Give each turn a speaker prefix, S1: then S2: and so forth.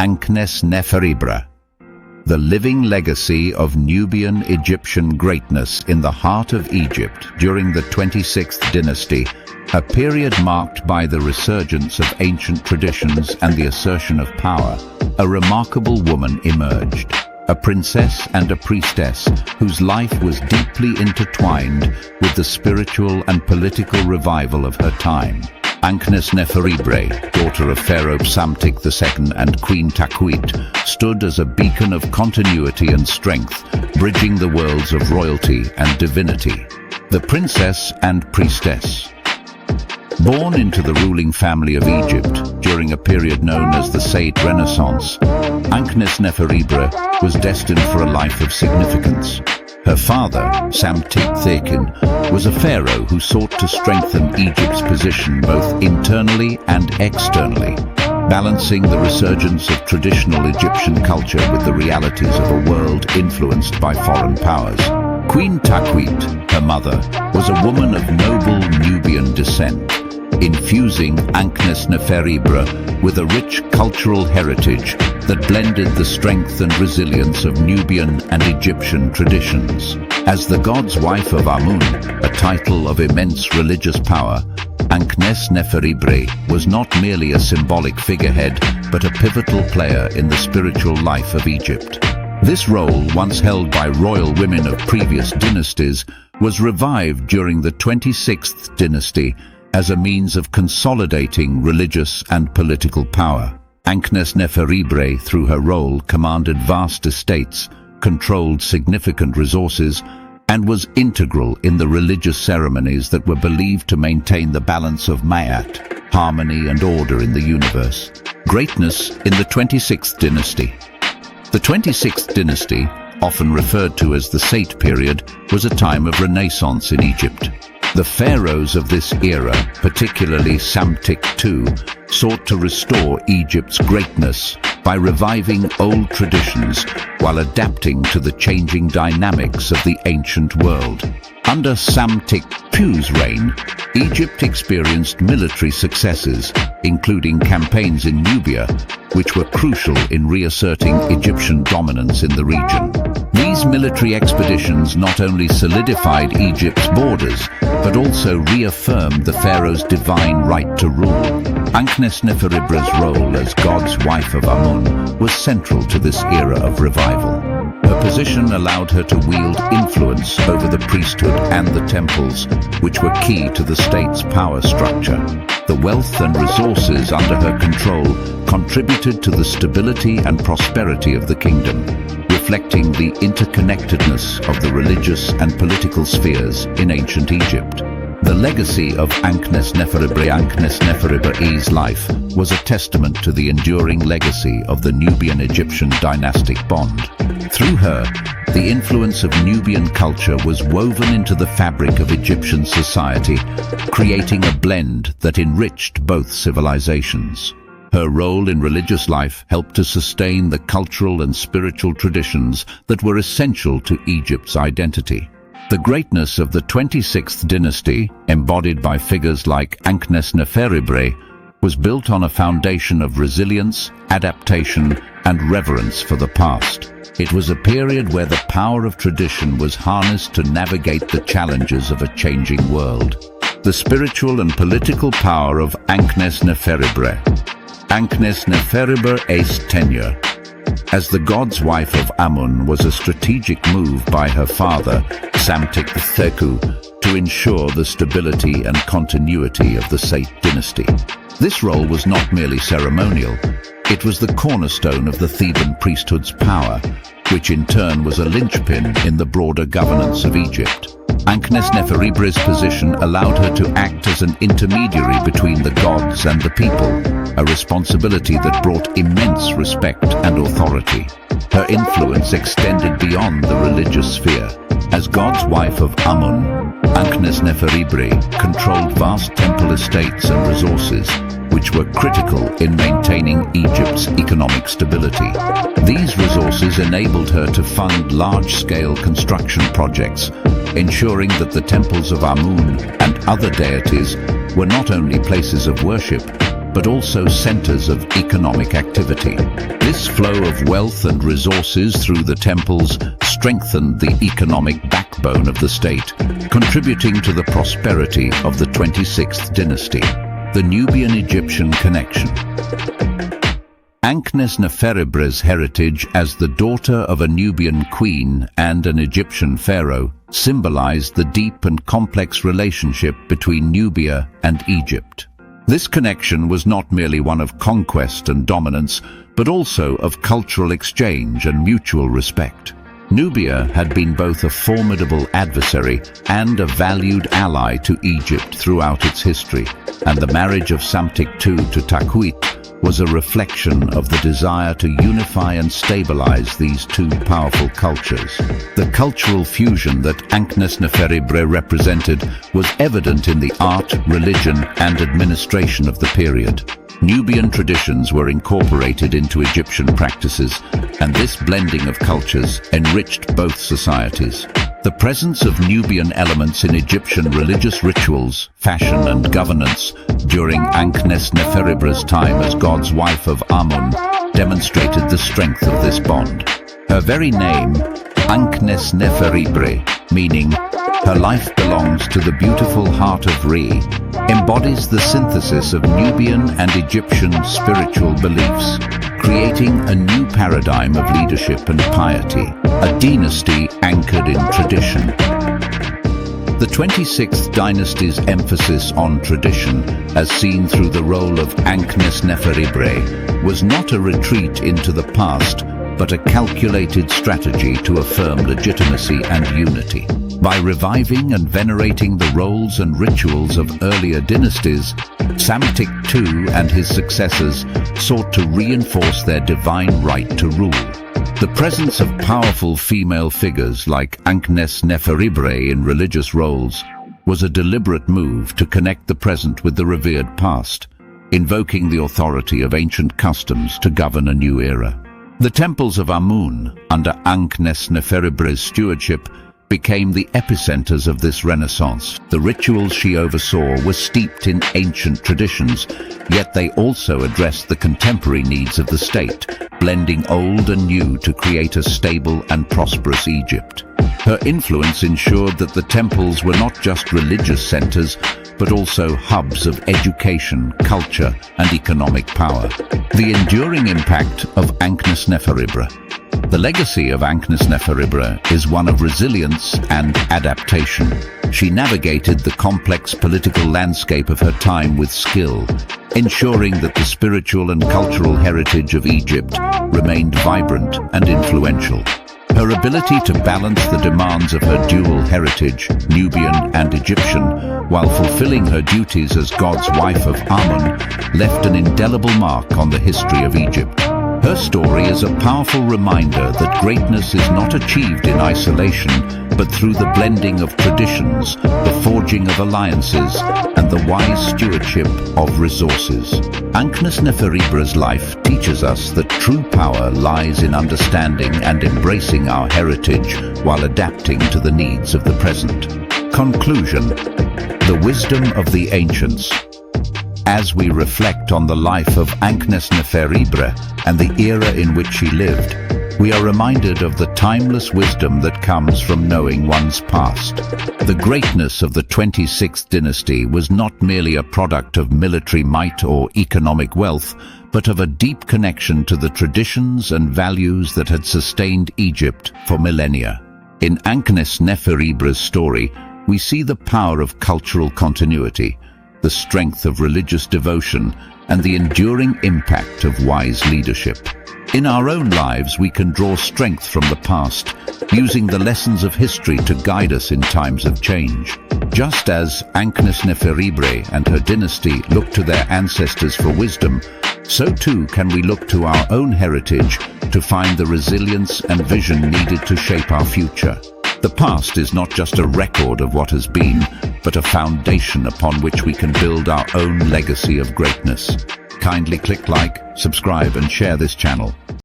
S1: Ankhnesneferibre, the living legacy of Nubian Egyptian greatness in the heart of Egypt during the 26th dynasty, a period marked by the resurgence of ancient traditions and the assertion of power. A remarkable woman emerged, a princess and a priestess whose life was deeply intertwined with the spiritual and political revival of her time. Ankhnesneferibre, daughter of Pharaoh Psamtik II and Queen Taquit, stood as a beacon of continuity and strength, bridging the worlds of royalty and divinity. The princess and priestess. Born into the ruling family of Egypt during a period known as the Sate Renaissance, Ankhnesneferibre was destined for a life of significance. Her father, Psamtik II, was a pharaoh who sought to strengthen Egypt's position both internally and externally, balancing the resurgence of traditional Egyptian culture with the realities of a world influenced by foreign powers. Queen Taquit, her mother, was a woman of noble Nubian descent, infusing Ankhnesneferibre with a rich cultural heritage that blended the strength and resilience of Nubian and Egyptian traditions. As the god's wife of Amun, a title of immense religious power, Ankhnesneferibre was not merely a symbolic figurehead, but a pivotal player in the spiritual life of Egypt. This role, once held by royal women of previous dynasties, was revived during the 26th dynasty as a means of consolidating religious and political power. Ankhnesneferibre, through her role, commanded vast estates, controlled significant resources, and was integral in the religious ceremonies that were believed to maintain the balance of Ma'at, harmony and order in the universe. Greatness in the 26th dynasty. The 26th dynasty, often referred to as the Sate period, was a time of renaissance in Egypt. The pharaohs of this era, particularly Psamtik II, sought to restore Egypt's greatness by reviving old traditions while adapting to the changing dynamics of the ancient world. Under Psamtik II's reign, Egypt experienced military successes, including campaigns in Nubia, which were crucial in reasserting Egyptian dominance in the region. These military expeditions not only solidified Egypt's borders, but also reaffirmed the pharaoh's divine right to rule. Ankhnesneferibre's role as god's wife of Amun was central to this era of revival. Her position allowed her to wield influence over the priesthood and the temples, which were key to the state's power structure. The wealth and resources under her control contributed to the stability and prosperity of the kingdom, reflecting the interconnectedness of the religious and political spheres in ancient Egypt. The legacy of Ankhnesneferibre's life was a testament to the enduring legacy of the Nubian-Egyptian dynastic bond. Through her, the influence of Nubian culture was woven into the fabric of Egyptian society, creating a blend that enriched both civilizations. Her role in religious life helped to sustain the cultural and spiritual traditions that were essential to Egypt's identity. The greatness of the 26th dynasty, embodied by figures like Ankhnesneferibre, was built on a foundation of resilience, adaptation, and reverence for the past. It was a period where the power of tradition was harnessed to navigate the challenges of a changing world. The spiritual and political power of Ankhnesneferibre. Ankhnesneferibre's tenure as the god's wife of Amun was a strategic move by her father, Psamtik II, to ensure the stability and continuity of the Sate dynasty. This role was not merely ceremonial, it was the cornerstone of the Theban priesthood's power, which in turn was a linchpin in the broader governance of Egypt. Ankhnesneferibre's position allowed her to act as an intermediary between the gods and the people, a responsibility that brought immense respect and authority. Her influence extended beyond the religious sphere. As god's wife of Amun, Ankhnesneferibre controlled vast temple estates and resources, which were critical in maintaining Egypt's economic stability. These resources enabled her to fund large-scale construction projects, ensuring that the temples of Amun and other deities were not only places of worship, but also centers of economic activity. This flow of wealth and resources through the temples strengthened the economic backbone of the state, contributing to the prosperity of the 26th dynasty. The Nubian-Egyptian connection. Ankhnesneferibre's heritage as the daughter of a Nubian queen and an Egyptian pharaoh symbolized the deep and complex relationship between Nubia and Egypt. This connection was not merely one of conquest and dominance, but also of cultural exchange and mutual respect. Nubia had been both a formidable adversary and a valued ally to Egypt throughout its history, and the marriage of Psamtik II to Taquit was a reflection of the desire to unify and stabilize these two powerful cultures. The cultural fusion that Ankhnesneferibre represented was evident in the art, religion, and administration of the period. Nubian traditions were incorporated into Egyptian practices, and this blending of cultures enriched both societies. The presence of Nubian elements in Egyptian religious rituals, fashion, and governance during Ankhnesneferibre's time as God's wife of Amun demonstrated the strength of this bond. Her very name, Ankhnesneferibre, meaning "her life belongs to the beautiful heart of Re," embodies the synthesis of Nubian and Egyptian spiritual beliefs, creating a new paradigm of leadership and piety, a dynasty anchored in tradition. The 26th dynasty's emphasis on tradition, as seen through the role of Ankhnesneferibre, was not a retreat into the past, but a calculated strategy to affirm legitimacy and unity. By reviving and venerating the roles and rituals of earlier dynasties, Psamtik II and his successors sought to reinforce their divine right to rule. The presence of powerful female figures like Ankhnesneferibre in religious roles was a deliberate move to connect the present with the revered past, invoking the authority of ancient customs to govern a new era. The temples of Amun, under Ankhnesneferibre's stewardship, became the epicenters of this renaissance. The rituals she oversaw were steeped in ancient traditions, yet they also addressed the contemporary needs of the state, blending old and new to create a stable and prosperous Egypt. Her influence ensured that the temples were not just religious centers, but also hubs of education, culture, and economic power. The enduring impact of Ankhnesneferibre. The legacy of Ankhnesneferibre is one of resilience and adaptation. She navigated the complex political landscape of her time with skill, ensuring that the spiritual and cultural heritage of Egypt remained vibrant and influential. Her ability to balance the demands of her dual heritage, Nubian and Egyptian, while fulfilling her duties as God's wife of Amun, left an indelible mark on the history of Egypt. Her story is a powerful reminder that greatness is not achieved in isolation, but through the blending of traditions, the forging of alliances, and the wise stewardship of resources. Ankhnesneferibre's life teaches us that true power lies in understanding and embracing our heritage while adapting to the needs of the present. Conclusion: the wisdom of the ancients. As we reflect on the life of Ankhnesneferibre and the era in which she lived, we are reminded of the timeless wisdom that comes from knowing one's past. The greatness of the 26th dynasty was not merely a product of military might or economic wealth, but of a deep connection to the traditions and values that had sustained Egypt for millennia. In Ankhnesneferibre's story, we see the power of cultural continuity, the strength of religious devotion, and the enduring impact of wise leadership. In our own lives, we can draw strength from the past, using the lessons of history to guide us in times of change. Just as Ankhnesneferibre and her dynasty looked to their ancestors for wisdom, so too can we look to our own heritage to find the resilience and vision needed to shape our future. The past is not just a record of what has been, but a foundation upon which we can build our own legacy of greatness. Kindly click like, subscribe, and share this channel.